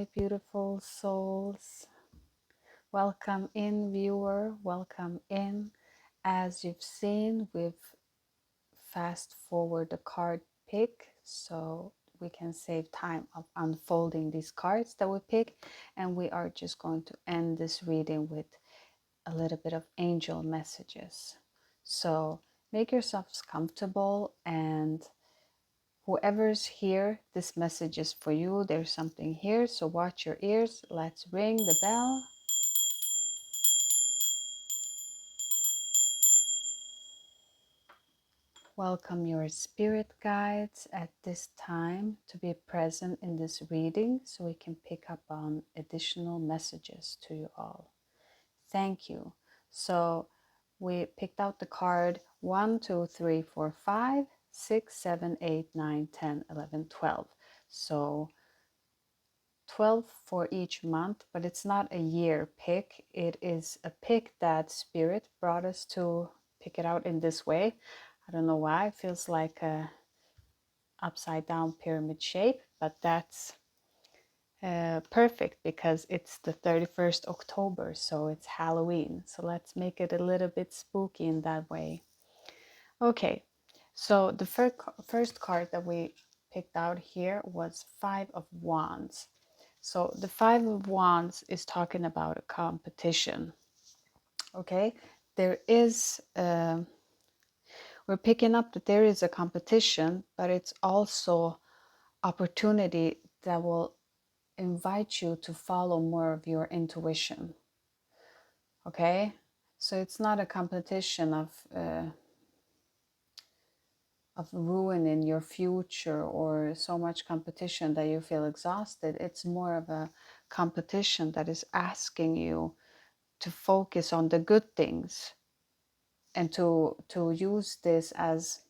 Hi, beautiful souls. Welcome in, viewer. Welcome in. As you've seen, we've fast forward the card pick so we can save time of unfolding these cards that we pick. And we are just going to end this reading with a little bit of angel messages. So make yourselves comfortable, and whoever's here, this message is for you. There's something here, so watch your ears. Let's ring the bell. Welcome your spirit guides at this time to be present in this reading so we can pick up on additional messages to you all. Thank you. So we picked out the card 1, 2, 3, 4, 5, 6, 7, 8, 9, 10, 11, 12. So 12 for each month, but it's not a year pick. It is a pick that Spirit brought us to pick it out in this way. I don't know why. It feels like a upside down pyramid shape, but that's perfect because it's the 31st October, so it's Halloween. So let's make it a little bit spooky in that way. Okay, so the first card that we picked out here was Five of Wands. So the Five of Wands is talking about a competition. Okay, there is, we're picking up that there is a competition, but it's also opportunity that will invite you to follow more of your intuition. Okay, so it's not a competition of ruining your future or so much competition that you feel exhausted. It's more of a competition that is asking you to focus on the good things and to use this as,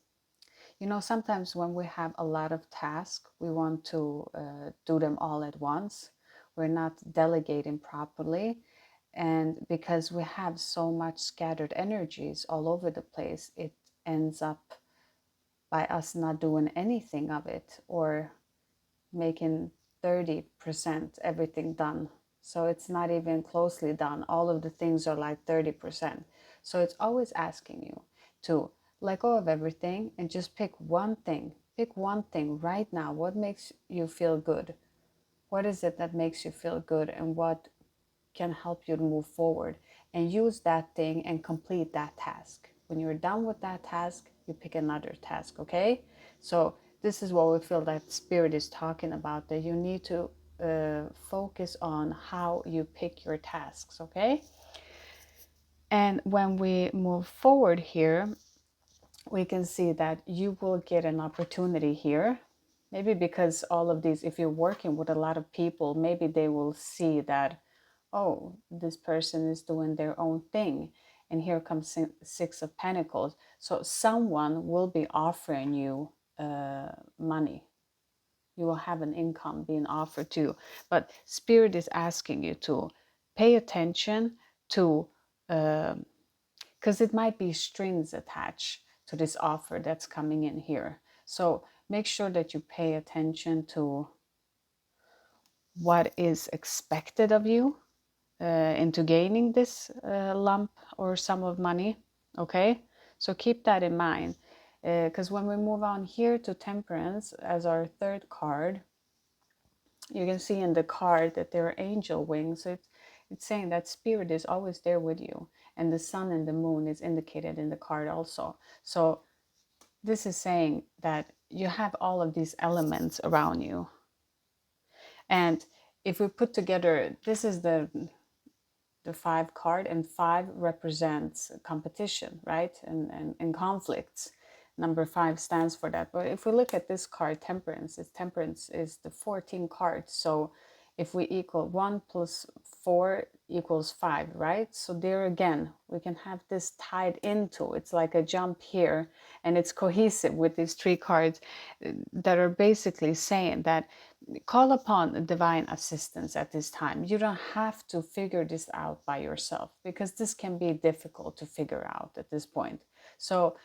you know, sometimes when we have a lot of tasks, we want to do them all at once. We're not delegating properly. And because we have so much scattered energies all over the place, it ends up by us not doing anything of it or making 30% everything done. So it's not even closely done. All of the things are like 30%. So it's always asking you to let go of everything and just pick one thing. Pick one thing right now. What makes you feel good? What is it that makes you feel good, and what can help you to move forward? And use that thing and complete that task. When you're done with that task, you pick another task, okay? So this is what we feel that Spirit is talking about, that you need to focus on how you pick your tasks, okay? And when we move forward here, we can see that you will get an opportunity here. Maybe because all of these, if you're working with a lot of people, maybe they will see that, oh, this person is doing their own thing. And here comes Six of Pentacles. So someone will be offering you money. You will have an income being offered to you. But Spirit is asking you to pay attention to, because it might be strings attached to this offer that's coming in here. So make sure that you pay attention to what is expected of you into gaining this lump or sum of money. Okay, so keep that in mind, because when we move on here to Temperance as our third card, you can see in the card that there are angel wings. So it's saying that Spirit is always there with you, and the sun and the moon is indicated in the card also. So this is saying that you have all of these elements around you. And if we put together, this is the 5 card, and 5 represents competition, right? And conflicts. Number 5 stands for that. But if we look at this card, Temperance is the 14 card. So if we equal 1 plus 4 equals 5, right? So there again, we can have this tied into, it's like a jump here, and it's cohesive with these 3 cards that are basically saying that call upon divine assistance at this time. You don't have to figure this out by yourself, because this can be difficult to figure out at this point. So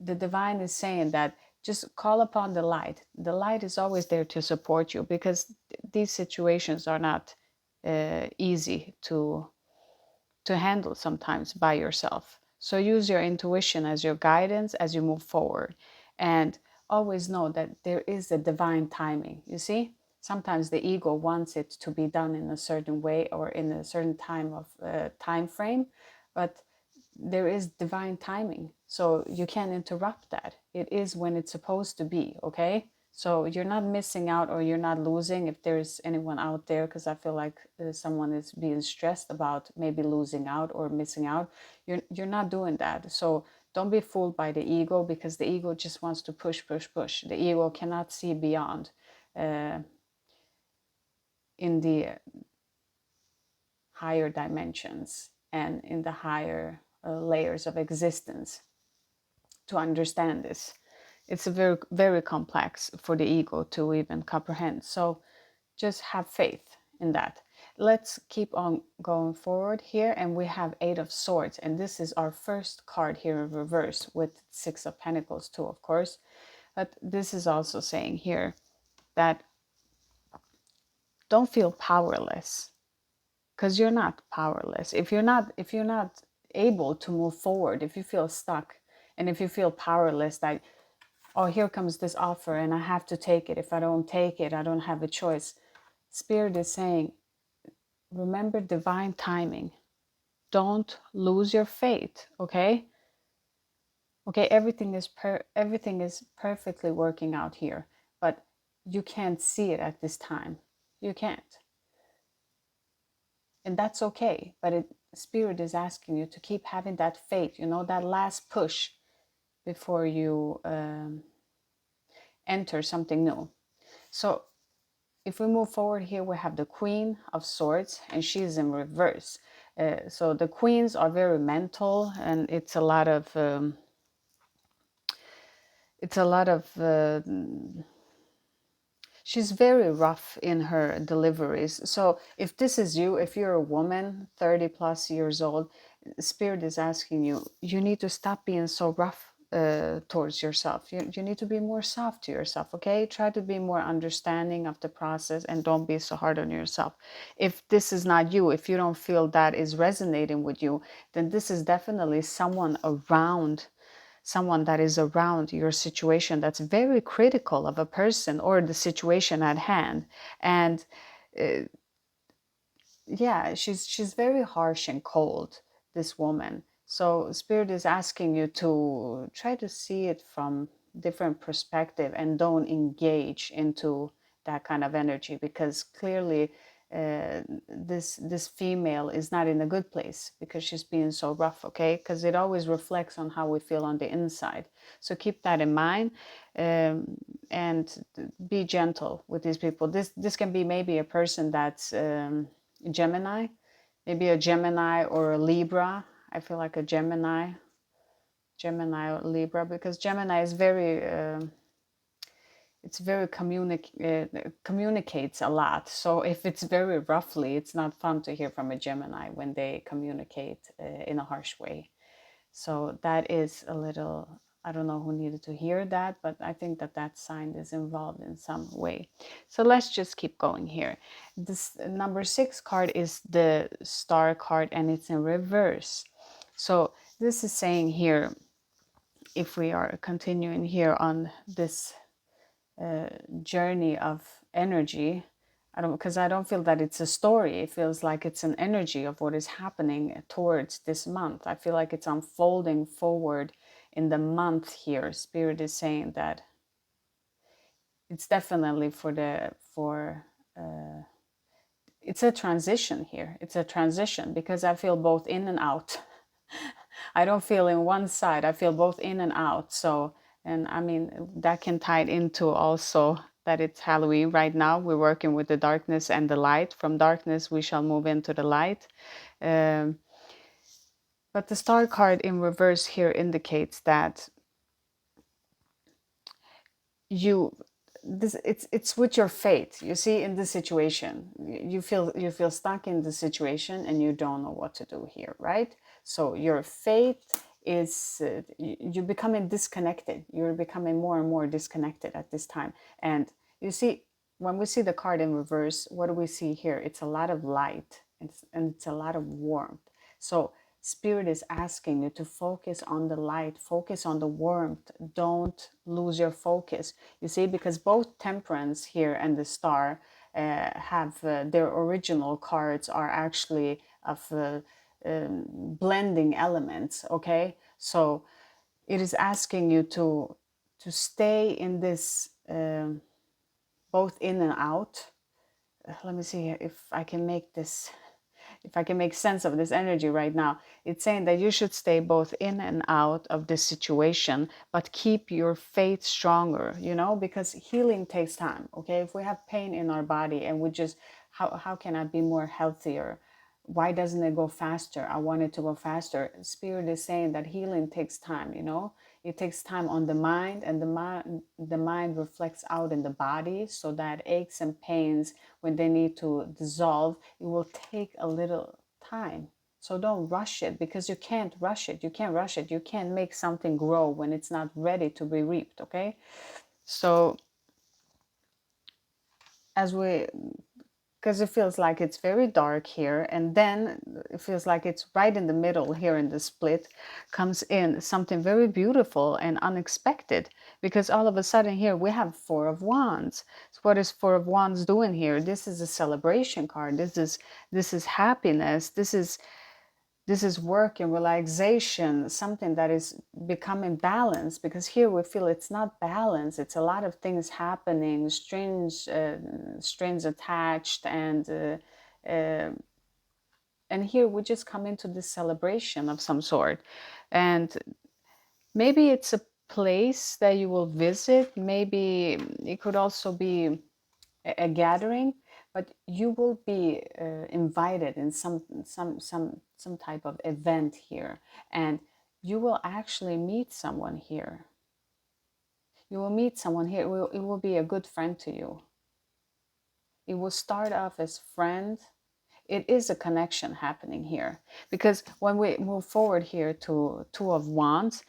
the divine is saying that just call upon the light. The light is always there to support you, because these situations are not easy to handle sometimes by yourself. So use your intuition as your guidance as you move forward. And always know that there is a divine timing. You see, sometimes the ego wants it to be done in a certain way or in a certain time frame, but there is divine timing. So you can't interrupt that. It is when it's supposed to be, okay? So you're not missing out or you're not losing, if there's anyone out there, because I feel like someone is being stressed about maybe losing out or missing out. You're not doing that. So don't be fooled by the ego, because the ego just wants to push, push, push. The ego cannot see beyond in the higher dimensions and in the higher layers of existence to understand this. It's a very, very complex for the ego to even comprehend. So just have faith in that. Let's keep on going forward here. And we have Eight of Swords. And this is our first card here in reverse, with Six of Pentacles too, of course. But this is also saying here that don't feel powerless, because you're not powerless. If you're not able to move forward, if you feel stuck, and if you feel powerless, that, oh, here comes this offer and I have to take it. If I don't take it, I don't have a choice. Spirit is saying, remember divine timing. Don't lose your faith, okay? Okay, everything is perfectly working out here, but you can't see it at this time. You can't. And that's okay. But Spirit is asking you to keep having that faith, that last push before you enter something new. So if we move forward here, we have the Queen of Swords, and she's in reverse. So the queens are very mental, and it's a lot of she's very rough in her deliveries. So if this is you, if you're a woman, 30 plus years old, Spirit is asking you, you need to stop being so rough towards yourself. You need to be more soft to yourself, okay? Try to be more understanding of the process, and don't be so hard on yourself. If this is not you, if you don't feel that is resonating with you, then this is definitely someone that is around your situation that's very critical of a person or the situation at hand. And yeah, she's very harsh and cold, this woman. So Spirit is asking you to try to see it from different perspective, and don't engage into that kind of energy, because clearly this female is not in a good place, because she's being so rough, okay? Because it always reflects on how we feel on the inside. So keep that in mind, and be gentle with these people. This can be maybe a person that's Gemini, maybe a Gemini or a Libra. I feel like a Gemini or Libra, because Gemini is very communicates a lot. So if it's very roughly, it's not fun to hear from a Gemini when they communicate in a harsh way. So that is a little, I don't know who needed to hear that, but I think that sign is involved in some way. So let's just keep going here. This number 6 card is the Star card, and it's in reverse. So this is saying here, if we are continuing here on this journey of energy, because I don't feel that it's a story. It feels like it's an energy of what is happening towards this month. I feel like it's unfolding forward in the month here. Spirit is saying that it's definitely it's a transition here. It's a transition, because I feel both in and out. I don't feel in one side. I feel both in and out. So, and I mean, that can tie it into also that it's Halloween right now. We're working with the darkness and the light. From darkness, we shall move into the light. But the Star card in reverse here indicates that it's with your fate. You see, in this situation, you feel stuck in the situation, and you don't know what to do here, right? So your fate is you're becoming disconnected. You're becoming more and more disconnected at this time. And you see, when we see the card in reverse, what do we see here? It's a lot of light, and it's a lot of warmth. So Spirit is asking you to focus on the light, focus on the warmth. Don't lose your focus. You see, because both Temperance here and the Star have their original cards are actually of blending elements. Okay, so it is asking you to stay in this both in and out. Let me see if I can make this, if I can make sense of this energy right now. It's saying that you should stay both in and out of this situation, but keep your faith stronger, you know, because healing takes time. Okay, if we have pain in our body and we just, how can I be more healthier? Why doesn't it go faster? I want it to go faster. Spirit is saying that healing takes time, you know. It takes time on the mind, and the mind reflects out in the body, so that aches and pains, when they need to dissolve, it will take a little time. So don't rush it, because you can't rush it. You can't rush it. You can't make something grow when it's not ready to be reaped. Okay, so as we, because it feels like it's very dark here, and then it feels like it's right in the middle here in the split comes in something very beautiful and unexpected, because all of a sudden here we have Four of Wands. So what is Four of Wands doing here? This is a celebration card. This is happiness. This is work and relaxation, something that is becoming balanced, because here we feel it's not balanced. It's a lot of things happening, strings attached, and here we just come into this celebration of some sort. And maybe it's a place that you will visit. Maybe it could also be a gathering, but you will be invited in some type of event here, and you will actually meet someone here. You will meet someone here. It will be a good friend to you. It will start off as friend. It is a connection happening here, because when we move forward here to Two of Wands,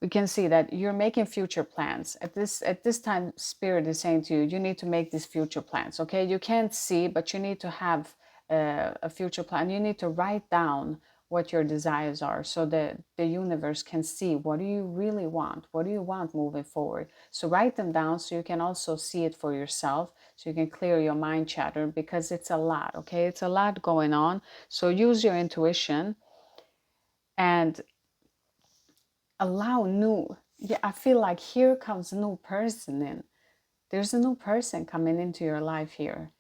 we can see that you're making future plans. At this time, Spirit is saying to you, you need to make these future plans. Okay, you can't see, but you need to have a future plan. You need to write down what your desires are, so that the universe can see, what do you really want, what do you want moving forward. So write them down, so you can also see it for yourself, so you can clear your mind chatter, because it's a lot. Okay, it's a lot going on. So use your intuition and allow new. Yeah, I feel like here comes a new person in. There's a new person coming into your life here,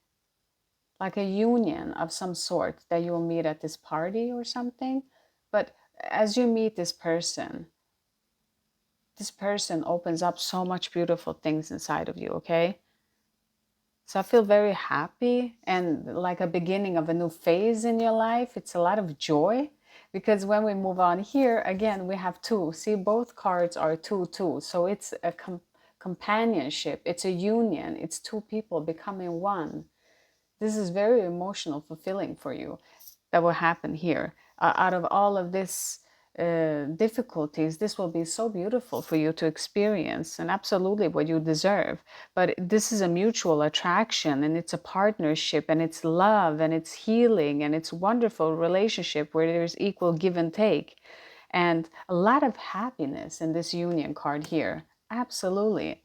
like a union of some sort that you will meet at this party or something. But as you meet this person opens up so much beautiful things inside of you. Okay, so I feel very happy, and like a beginning of a new phase in your life. It's a lot of joy, because when we move on here, again, we have two. See, both cards are two, two. So it's a companionship. It's a union. It's two people becoming one. This is very emotional, fulfilling for you, that will happen here. Out of all of this difficulties, this will be so beautiful for you to experience, and absolutely what you deserve. But this is a mutual attraction, and it's a partnership, and it's love, and it's healing, and it's wonderful relationship where there's equal give and take, and a lot of happiness in this union card here. Absolutely.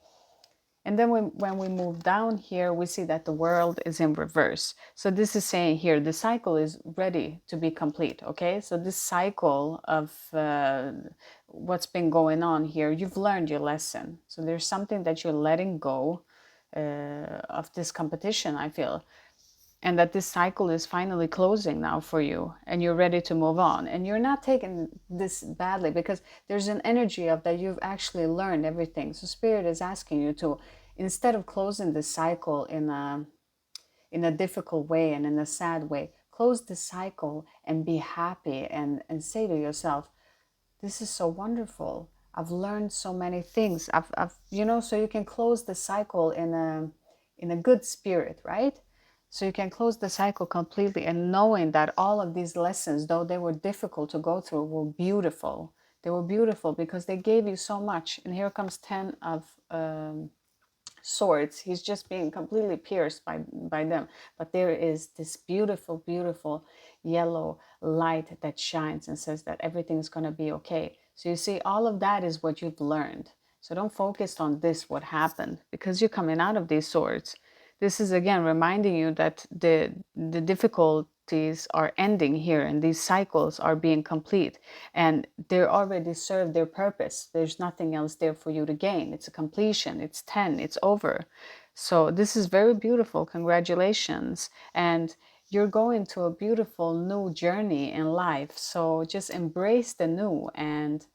And then when we move down here, we see that the world is in reverse. So this is saying here, the cycle is ready to be complete. Okay, so this cycle of what's been going on here, you've learned your lesson. So there's something that you're letting go of this competition, I feel, and that this cycle is finally closing now for you, and you're ready to move on, and you're not taking this badly, because there's an energy of that you've actually learned everything. So Spirit is asking you to, instead of closing this cycle in a difficult way and in a sad way, close the cycle and be happy, and say to yourself, this is so wonderful. I've learned so many things. So you can close the cycle in a good spirit, right? So you can close the cycle completely, and knowing that all of these lessons, though they were difficult to go through, were beautiful. They were beautiful because they gave you so much. And here comes 10 of swords. He's just being completely pierced by them. But there is this beautiful, beautiful yellow light that shines and says that everything's going to be okay. So you see, all of that is what you've learned. So don't focus on this, what happened, because you're coming out of these swords. This is again reminding you that the difficulties are ending here and these cycles are being complete, and they're already served their purpose. There's nothing else there for you to gain. It's a completion. It's 10. It's over. So this is very beautiful. Congratulations. And you're going to a beautiful new journey in life. So just embrace the new. And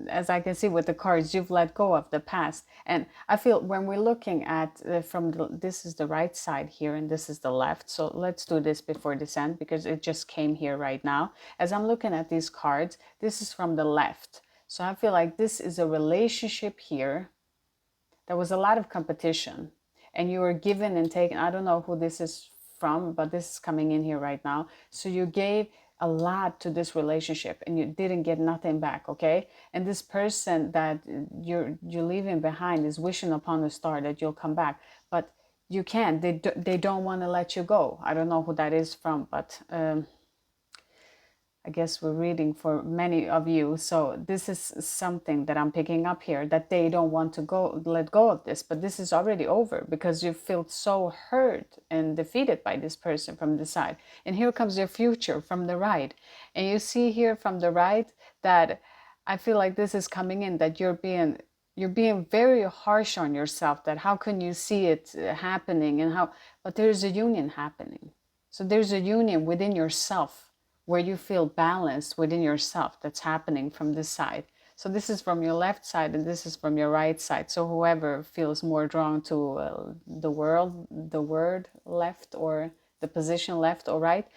as I can see with the cards, you've let go of the past. And I feel when we're looking at this is the right side here and this is the left. So let's do this before this end because it just came here right now. As I'm looking at these cards, this is from the left. So I feel like this is a relationship here. There was a lot of competition and you were given and taken. I don't know who this is from, but this is coming in here right now. So you gave a lot to this relationship and you didn't get nothing back, okay? And this person that you're leaving behind is wishing upon a star that you'll come back, but you can't. They don't want to let you go. I don't know who that is from, but I guess we're reading for many of you. So this is something that I'm picking up here, that they don't want to let go of this, but this is already over because you feel so hurt and defeated by this person from the side. And here comes your future from the right. And you see here from the right that I feel like this is coming in, that you're being very harsh on yourself, that how can you see it happening and how, but there's a union happening. So there's a union within yourself where you feel balanced within yourself that's happening from this side. So this is from your left side and this is from your right side. So whoever feels more drawn to the word left, or the position left or right,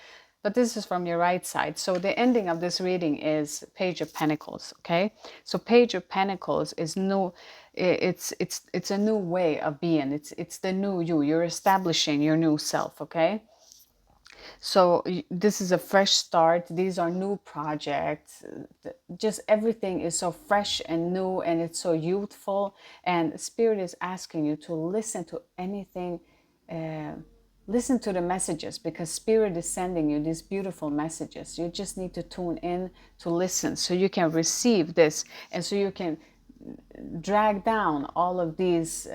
but this is from your right side. So the ending of this reading is Page of Pentacles, okay? So Page of Pentacles is new. It's a new way of being. It's the new you. You're establishing your new self, okay? So this is a fresh start. These are new projects. Just everything is so fresh and new and it's so youthful. And Spirit is asking you to listen to anything. Listen to the messages, because Spirit is sending you these beautiful messages. You just need to tune in to listen so you can receive this, and so you can drag down all of these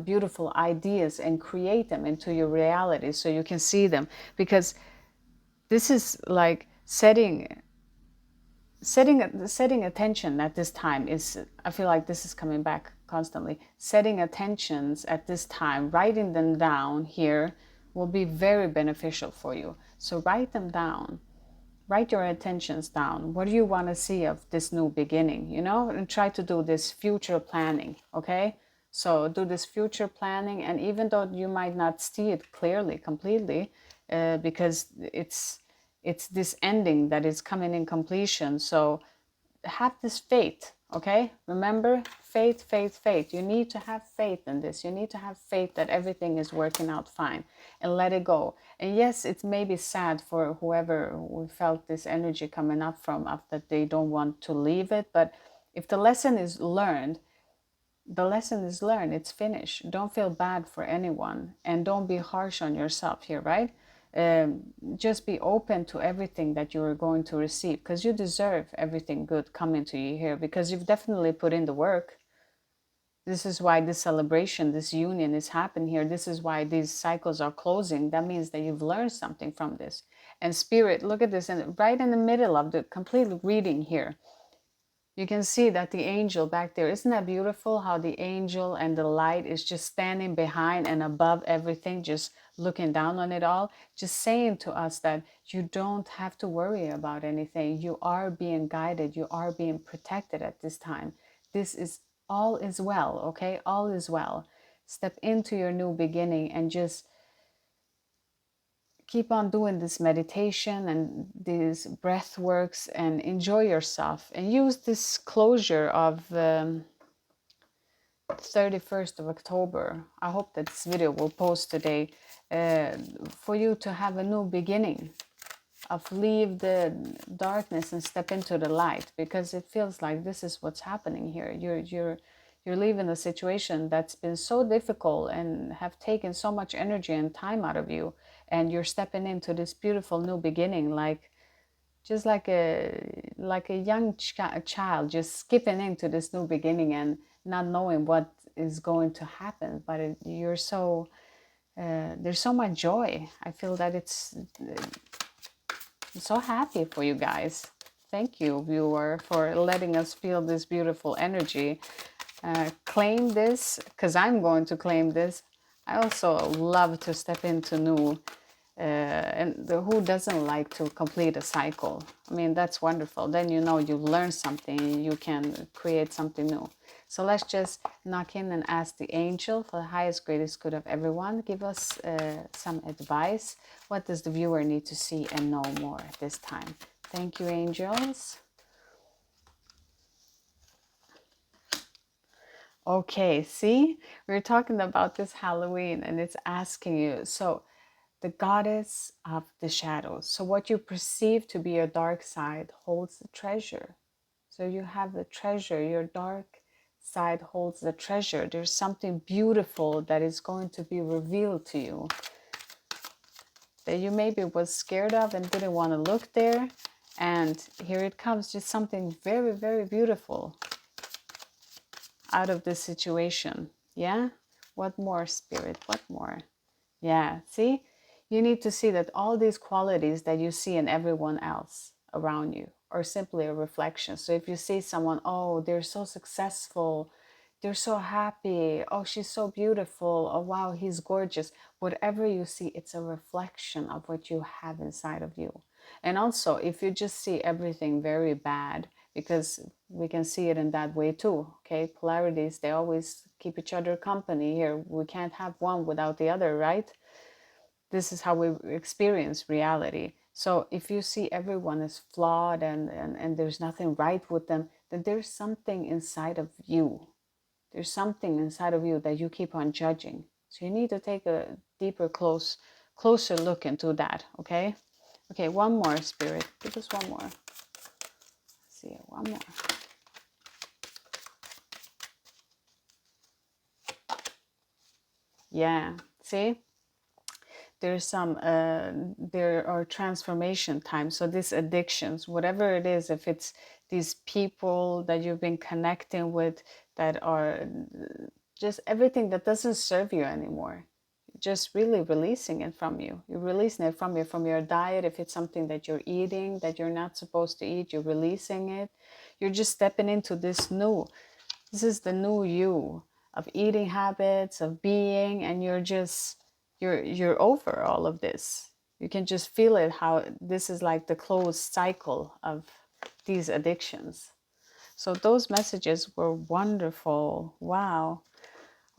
beautiful ideas and create them into your reality so you can see them. Because this is like setting attention at this time is, I feel like this is coming back constantly. Setting attentions at this time, writing them down here will be very beneficial for you. So write them down. Write your intentions down. What do you want to see of this new beginning, you know? And try to do this future planning, okay? So do this future planning, and even though you might not see it clearly, completely, because it's this ending that is coming in completion. So have this faith, okay? Remember, faith, faith, faith. You need to have faith in this. You need to have faith that everything is working out fine, and let it go. And yes, it may be sad for whoever we felt this energy coming up from, that they don't want to leave it. But if the lesson is learned, the lesson is learned. It's finished. Don't feel bad for anyone, and don't be harsh on yourself here, right? Just be open to everything that you're going to receive, because you deserve everything good coming to you here, because you've definitely put in the work. This is why this celebration, this union is happening here. This is why these cycles are closing. That means that you've learned something from this. And Spirit, look at this, and right in the middle of the complete reading here, you can see that the angel back there, isn't that beautiful how the angel and the light is just standing behind and above everything, just looking down on it all, just saying to us that you don't have to worry about anything. You are being guided. You are being protected at this time. This is all is well, okay? All is well. Step into your new beginning and just keep on doing this meditation and these breath works, and enjoy yourself, and use this closure of 31st of October. I hope that this video will post today, for you to have a new beginning, of leave the darkness and step into the light, because it feels like this is what's happening here. You're leaving a situation that's been so difficult and have taken so much energy and time out of you, and you're stepping into this beautiful new beginning, like just like a young child just skipping into this new beginning and not knowing what is going to happen. But you're so there's so much joy. I feel that I'm so happy for you guys. Thank you, viewer, for letting us feel this beautiful energy. Claim this, because I'm going to claim this. I also love to step into new, who doesn't like to complete a cycle? I mean, that's wonderful. Then you know you've learned something, you can create something new. So let's just knock in and ask the angel for the highest, greatest good of everyone. Give us some advice. What does the viewer need to see and know more this time? Thank you, angels. Okay, see, we're talking about this Halloween and it's asking you. So, the goddess of the shadows. So, what you perceive to be your dark side holds the treasure. So, you have the treasure, your dark side holds the treasure. There's something beautiful that is going to be revealed to you that you maybe was scared of and didn't want to look there. And here it comes, just something very, very beautiful out of this situation. Yeah? What more, Spirit? What more? Yeah, see? You need to see that all these qualities that you see in everyone else around you are simply a reflection. So if you see someone, oh, they're so successful, they're so happy, oh, she's so beautiful, oh, wow, he's gorgeous. Whatever you see, it's a reflection of what you have inside of you. And also, if you just see everything very bad, because we can see it in that way too, okay? Polarities, they always keep each other company here. We can't have one without the other, right? This is how we experience reality. So if you see everyone is flawed and there's nothing right with them, then there's something inside of you. There's something inside of you that you keep on judging. So you need to take a deeper, closer look into that, okay? Okay, one more, Spirit. Give us one more. Let's see, one more. Yeah, see? There's some there are transformation times. So these addictions, whatever it is, if it's these people that you've been connecting with that are just everything that doesn't serve you anymore, just really releasing it from you. You're releasing it from your diet. If it's something that you're eating that you're not supposed to eat, you're releasing it. You're just stepping into this is the new you of eating habits, of being, and you're over all of this. You can just feel it, how this is like the closed cycle of these addictions. So those messages were wonderful. Wow.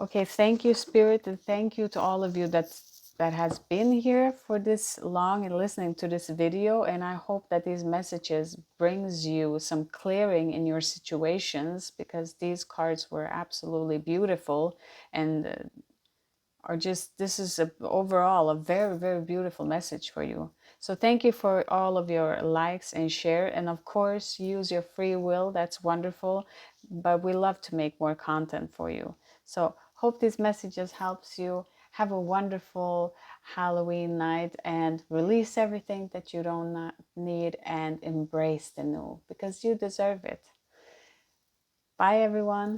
Okay, thank you, Spirit, and thank you to all of you that has been here for this long and listening to this video. And I hope that these messages brings you some clearing in your situations, because these cards were absolutely beautiful and are just, this is overall a very, very beautiful message for you. So thank you for all of your likes and share, and of course use your free will. That's wonderful, but we love to make more content for you. So hope these messages helps you. Have a wonderful Halloween night and release everything that you don't need and embrace the new, because you deserve it. Bye everyone.